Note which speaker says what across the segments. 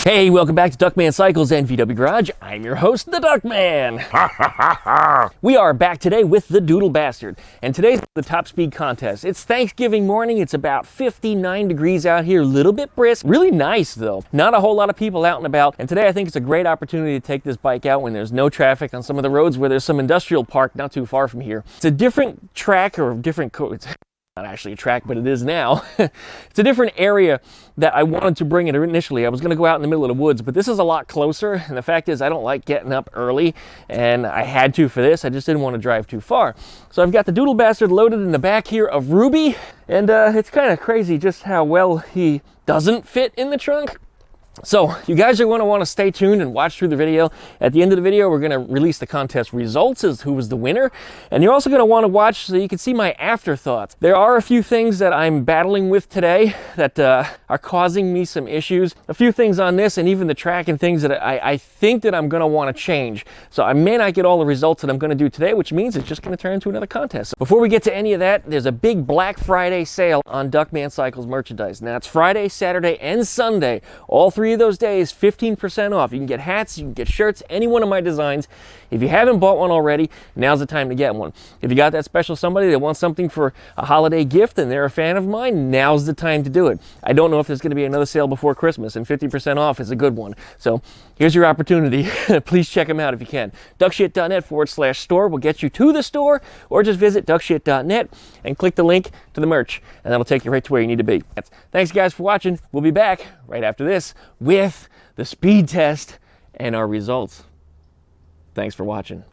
Speaker 1: Hey, welcome back to Duckman Cycles and VW Garage. I'm your host, the Duckman. We are back today with the DoodleBastard, and today's the top speed contest. It's Thanksgiving morning. It's about 59 degrees out here, a little bit brisk. Really nice though. Not a whole lot of people out and about, and today I think it's a great opportunity to take this bike out when there's no traffic on some of the roads where there's some industrial park not too far from here. It's a different track or different it's not actually a track, but it is now. It's a different area that I wanted to bring it initially. I was going to go out in the middle of the woods, but this is a lot closer, and the fact is I don't like getting up early, and I had to for this. I just didn't want to drive too far. So I've got the DoodleBastard loaded in the back here of Ruby, and it's kind of crazy just how well he doesn't fit in the trunk. So you guys are going to want to stay tuned and watch through the video. At the end of the video, we're going to release the contest results as who was the winner. And you're also going to want to watch so you can see my afterthoughts. There are a few things that I'm battling with today that are causing me some issues. A few things on this and even the track and things that I think that I'm going to want to change. So I may not get all the results that I'm going to do today, which means it's just going to turn into another contest. So before we get to any of that, there's a big Black Friday sale on Duckman Cycles merchandise. Now it's Friday, Saturday, and Sunday. All three of those days, 15% off. You can get hats, you can get shirts, any one of my designs. If you haven't bought one already, now's the time to get one. If you got that special somebody that wants something for a holiday gift and they're a fan of mine, now's the time to do it. I don't know if there's going to be another sale before Christmas, and 50% off is a good one. So here's your opportunity. Please check them out if you can. Duckshit.net/store will get you to the store, or just visit duckshit.net and click the link to the merch, and that'll take you right to where you need to be. Thanks guys for watching. We'll be back right after this with the speed test and our results. Thanks for watching.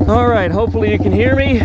Speaker 1: All right, hopefully you can hear me.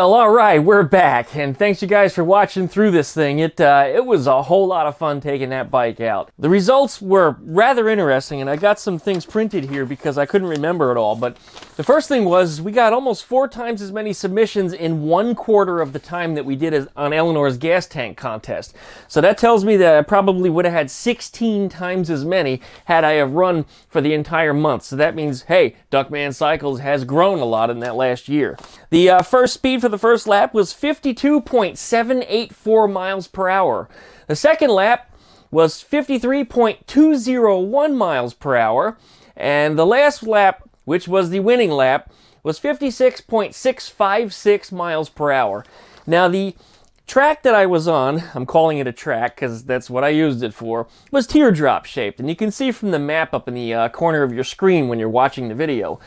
Speaker 1: Well, all right, we're back, and thanks you guys for watching through this thing. It was a whole lot of fun taking that bike out. The results were rather interesting, and I got some things printed here because I couldn't remember it all. But the first thing was we got almost 4 times as many submissions in 1/4 of the time that we did on Eleanor's gas tank contest. So that tells me that I probably would have had 16 times as many had I have run for the entire month. So that means, hey, Duckman Cycles has grown a lot in that last year. The first speed for the first lap was 52.784 miles per hour. The second lap was 53.201 miles per hour. And the last lap, which was the winning lap, was 56.656 miles per hour. Now, the track that I was on, I'm calling it a track because that's what I used it for, was teardrop shaped. And you can see from the map up in the corner of your screen when you're watching the video.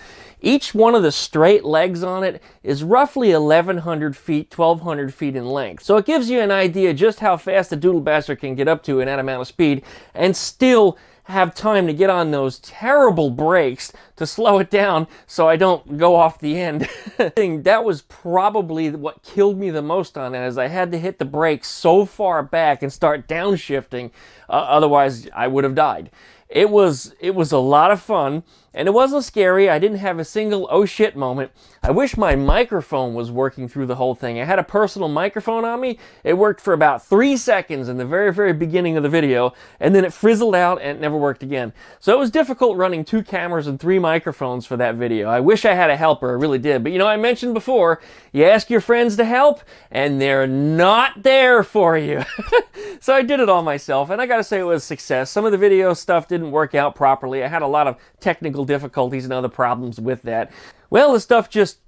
Speaker 1: Each one of the straight legs on it is roughly 1,100 feet, 1,200 feet in length. So it gives you an idea just how fast the Doodlebastard can get up to in that amount of speed and still have time to get on those terrible brakes to slow it down so I don't go off the end. That was probably what killed me the most on it, as I had to hit the brakes so far back and start downshifting, otherwise I would have died. It was a lot of fun, and it wasn't scary. I didn't have a single oh shit moment. I wish my microphone was working through the whole thing. I had a personal microphone on me. It worked for about 3 seconds in the very, very beginning of the video, and then it frizzled out and it never worked again. So it was difficult running 2 cameras and 3 microphones for that video. I wish I had a helper, I really did. But you know, I mentioned before, you ask your friends to help, and they're not there for you. So I did it all myself, and I gotta say it was a success. Some of the video stuff didn't work out properly. I had a lot of technical difficulties and other problems with that. Well, the stuff just,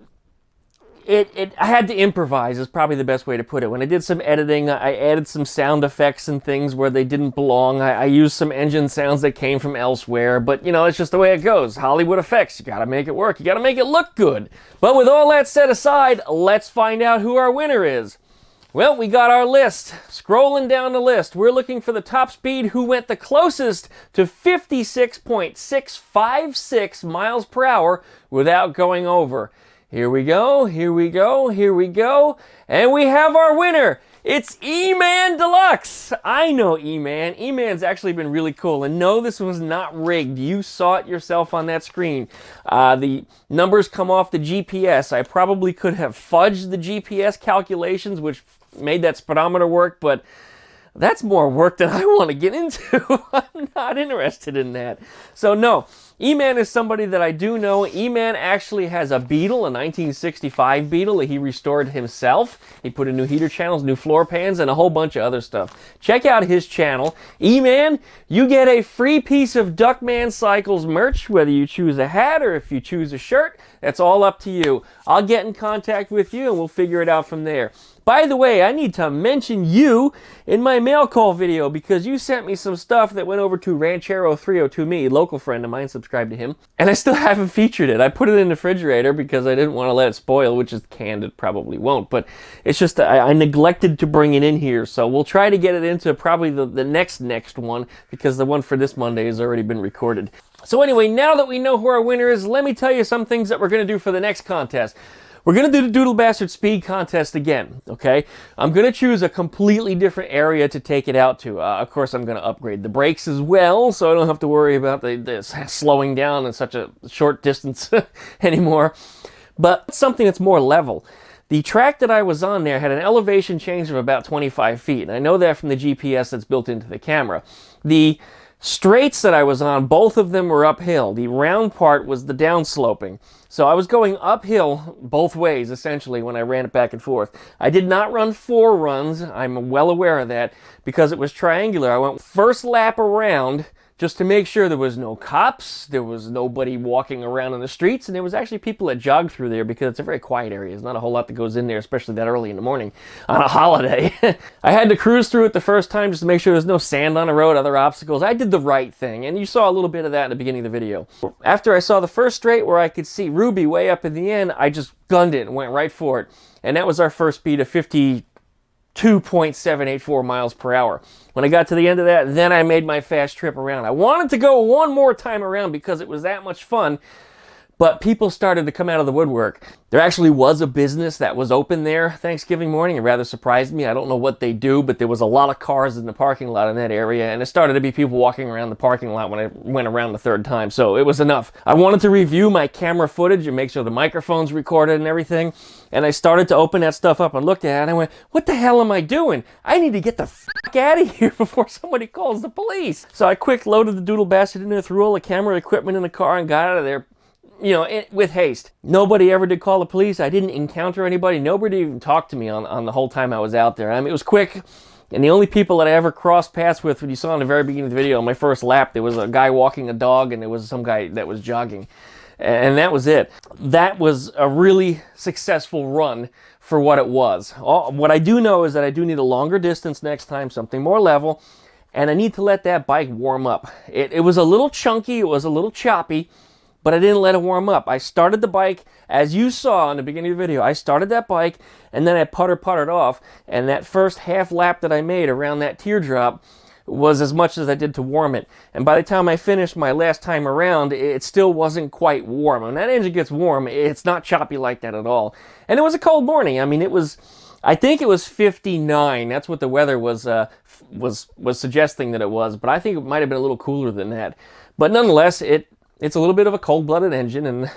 Speaker 1: I had to improvise is probably the best way to put it. When I did some editing, I added some sound effects and things where they didn't belong. I used some engine sounds that came from elsewhere, but you know, it's just the way it goes. Hollywood effects, you gotta make it work. You gotta make it look good. But with all that set aside, let's find out who our winner is. Well, we got our list. Scrolling down the list, we're looking for the top speed who went the closest to 56.656 miles per hour without going over. Here we go, here we go, here we go. And we have our winner. It's E-Man Deluxe. I know E-Man. E-Man's actually been really cool. And no, this was not rigged. You saw it yourself on that screen. The numbers come off the GPS. I probably could have fudged the GPS calculations, which made that speedometer work, but that's more work than I want to get into. I'm not interested in that. So no, E-Man is somebody that I do know. E-Man actually has a Beetle, a 1965 Beetle that he restored himself. He put in new heater channels, new floor pans, and a whole bunch of other stuff. Check out his channel. E-Man, you get a free piece of Duckman Cycles merch, whether you choose a hat or if you choose a shirt. That's all up to you. I'll get in contact with you and we'll figure it out from there. By the way, I need to mention you in my mail call video because you sent me some stuff that went over to Ranchero 302 Me, local friend of mine, subscribe to him, and I still haven't featured it. I put it in the refrigerator because I didn't want to let it spoil, which is canned, it probably won't, but it's just I neglected to bring it in here, so we'll try to get it into probably the next one because the one for this Monday has already been recorded. So anyway, now that we know who our winner is, let me tell you some things that we're going to do for the next contest. We're going to do the DoodleBastard speed contest again, okay? I'm going to choose a completely different area to take it out to. Of course, I'm going to upgrade the brakes as well, so I don't have to worry about the slowing down in such a short distance anymore. But something that's more level. The track that I was on there had an elevation change of about 25 feet, and I know that from the GPS that's built into the camera. The straights that I was on, both of them were uphill. The round part was the downsloping. So I was going uphill both ways, essentially, when I ran it back and forth. I did not run 4 runs. I'm well aware of that because it was triangular. I went first lap around just to make sure there was no cops, there was nobody walking around in the streets, and there was actually people that jogged through there because it's a very quiet area. There's not a whole lot that goes in there, especially that early in the morning on a holiday. I had to cruise through it the first time just to make sure there's no sand on the road, other obstacles. I did the right thing, and you saw a little bit of that in the beginning of the video. After I saw the first straight where I could see Ruby way up in the end, I just gunned it and went right for it. And that was our first speed of 52.784 miles per hour. When I got to the end of that, then I made my fast trip around. I wanted to go one more time around because it was that much fun, But people started to come out of the woodwork. There actually was a business that was open there Thanksgiving morning. It rather surprised me. I don't know what they do, but there was a lot of cars in the parking lot in that area, and it started to be people walking around the parking lot when I went around the third time, so it was enough. I wanted to review my camera footage and make sure the microphone's recorded and everything, and I started to open that stuff up and looked at it, and I went, what the hell am I doing? I need to get the fuck out of here before somebody calls the police. So I quick loaded the DoodleBastard in there, threw all the camera equipment in the car, and got out of there, you know, with haste. Nobody ever did call the police. I didn't encounter anybody. Nobody even talked to me on the whole time I was out there. I mean, it was quick. And the only people that I ever crossed paths with, when you saw in the very beginning of the video, on my first lap, there was a guy walking a dog, and there was some guy that was jogging. And that was it. That was a really successful run for what it was. What I do know is that I do need a longer distance next time, something more level, and I need to let that bike warm up. It was a little chunky, it was a little choppy, but I didn't let it warm up. I started the bike, as you saw in the beginning of the video, I started that bike, and then I puttered off, and that first half lap that I made around that teardrop was as much as I did to warm it. And by the time I finished my last time around, it still wasn't quite warm. When that engine gets warm, it's not choppy like that at all. And it was a cold morning. I mean, I think it was 59. That's what the weather was suggesting that it was, but I think it might have been a little cooler than that. But nonetheless, it's a little bit of a cold-blooded engine, and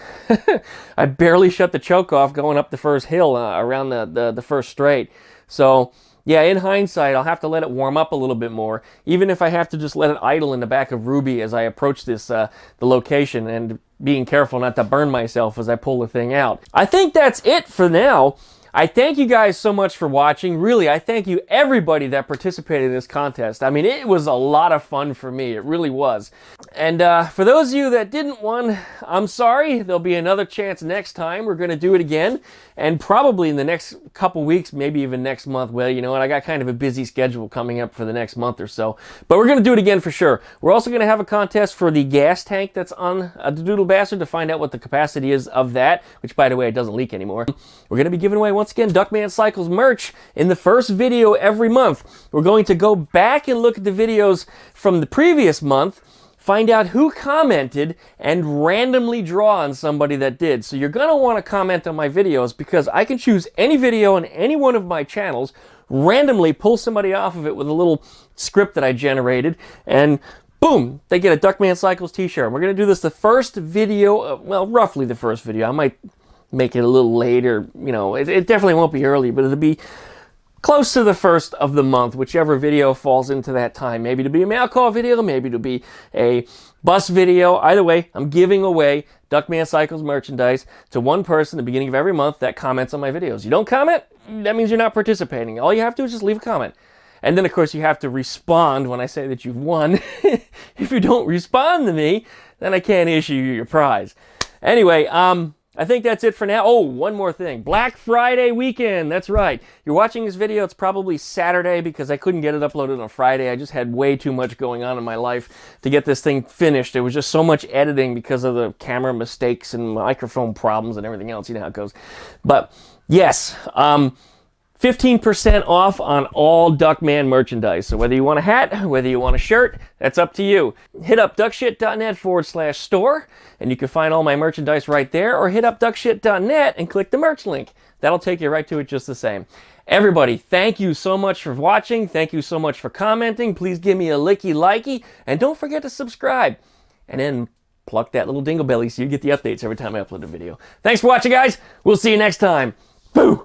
Speaker 1: I barely shut the choke off going up the first hill around the first straight. So, yeah, in hindsight, I'll have to let it warm up a little bit more, even if I have to just let it idle in the back of Ruby as I approach this the location, and being careful not to burn myself as I pull the thing out. I think that's it for now. I thank you guys so much for watching. Really, I thank you everybody that participated in this contest. I mean, it was a lot of fun for me. It really was. And for those of you that didn't win, I'm sorry. There'll be another chance next time. We're going to do it again. And probably in the next couple weeks, maybe even next month. Well, you know what? I got kind of a busy schedule coming up for the next month or so. But we're going to do it again for sure. We're also going to have a contest for the gas tank that's on the DoodleBastard to find out what the capacity is of that, which, by the way, it doesn't leak anymore. We're going to be giving away, once again, Duckman Cycles merch in the first video every month. We're going to go back and look at the videos from the previous month, find out who commented, and randomly draw on somebody that did. So you're going to want to comment on my videos, because I can choose any video on any one of my channels, randomly pull somebody off of it with a little script that I generated, and boom, they get a Duckman Cycles t-shirt. We're going to do this the first video, well, roughly the first video. I might make it a little later, you know, it definitely won't be early, but it'll be close to the first of the month, whichever video falls into that time. Maybe it'll be a mail call video, maybe it'll be a bus video. Either way, I'm giving away Duckman Cycles merchandise to one person at the beginning of every month that comments on my videos. You don't comment, that means you're not participating. All you have to do is just leave a comment. And then, of course, you have to respond when I say that you've won. If you don't respond to me, then I can't issue you your prize. Anyway, I think that's it for now. Oh, one more thing. Black Friday weekend. That's right. You're watching this video, it's probably Saturday, because I couldn't get it uploaded on Friday. I just had way too much going on in my life to get this thing finished. There was just so much editing because of the camera mistakes and microphone problems and everything else. You know how it goes. But yes, 15% off on all Duckman merchandise. So whether you want a hat, whether you want a shirt, that's up to you. Hit up duckshit.net/store, and you can find all my merchandise right there, or hit up duckshit.net and click the merch link. That'll take you right to it just the same. Everybody, thank you so much for watching. Thank you so much for commenting. Please give me a licky, and don't forget to subscribe. And then pluck that little dingle belly so you get the updates every time I upload a video. Thanks for watching, guys. We'll see you next time. Boo!